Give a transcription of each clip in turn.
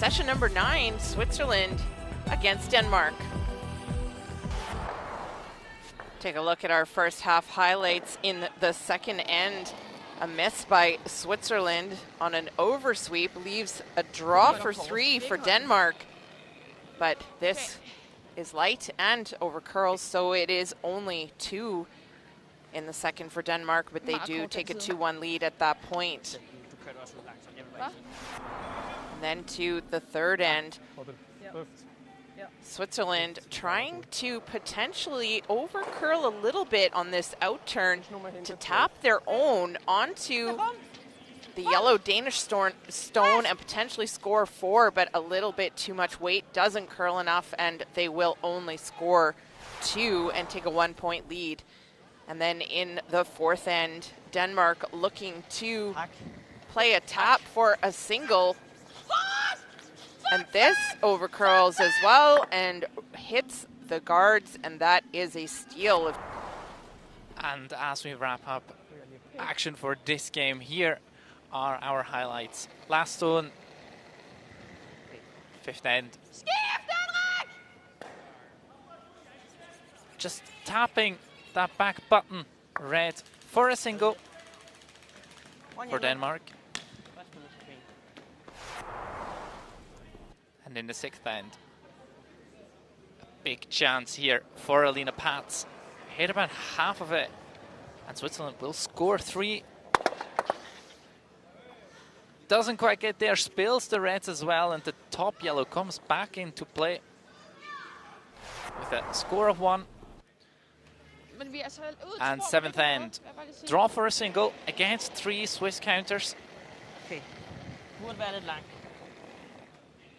session number 9, Switzerland against Denmark. Take a look at our first half highlights. In the second end, a miss by Switzerland on an oversweep leaves a draw for 3 for Denmark. But this is light and over curls, so it is only 2 in the second for Denmark, but they do take a 2-1 lead at that point. And then to the third end, Switzerland trying to potentially over curl a little bit on this out turn to tap their own onto the yellow Danish stone and potentially score 4, but a little bit too much weight doesn't curl enough, and they will only score 2 and take a 1-point lead. And then in the fourth end, Denmark looking to play a tap for a single. And this over curls as well and hits the guards, and that is a steal. And as we wrap up action for this game, here are our highlights. Last zone, fifth end. Just tapping that back button, red, for a single for Denmark. And in the sixth end, a big chance here for Alina Pats. Hit about half of it, and Switzerland will score 3. Doesn't quite get there, spills the reds as well, and the top yellow comes back into play with a score of 1. And seventh end, draw for a single against 3 Swiss counters.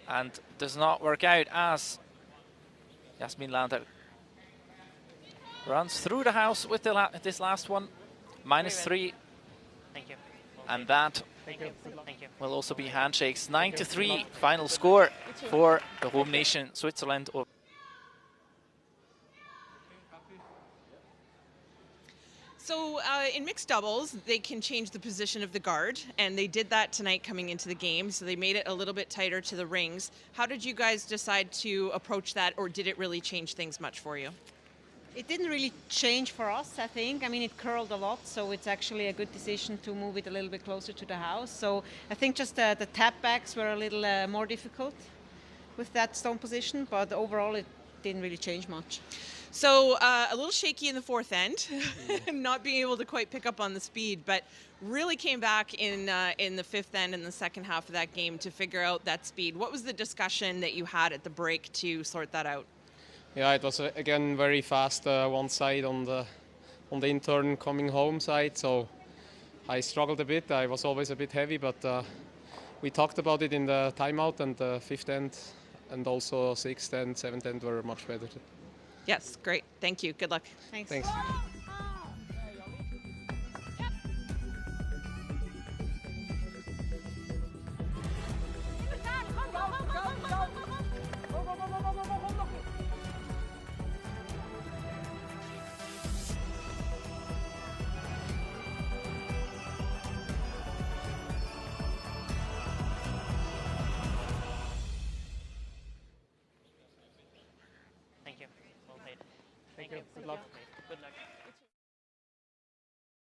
And does not work out as Jasmin Lander runs through the house with this last one. -3. Thank you. And that will also be handshakes. 9-3 final score for the home nation, Switzerland. So in mixed doubles, they can change the position of the guard, and they did that tonight coming into the game, so they made it a little bit tighter to the rings. How did you guys decide to approach that, or did it really change things much for you? It didn't really change for us, I think. I mean, it curled a lot, so it's actually a good decision to move it a little bit closer to the house. So I think just the tap backs were a little more difficult with that stone position, but overall it didn't really change much. So a little shaky in the fourth end, not being able to quite pick up on the speed, but really came back in the fifth end in the second half of that game to figure out that speed. What was the discussion that you had at the break to sort that out? Yeah, it was again very fast one side on the in-turn coming home side, so I struggled a bit. I was always a bit heavy, but we talked about it in the timeout, and the fifth end and also sixth and seventh end were much better. Yes, great. Thank you. Good luck. Thanks. Thank you. Well played. Thank you. Good luck.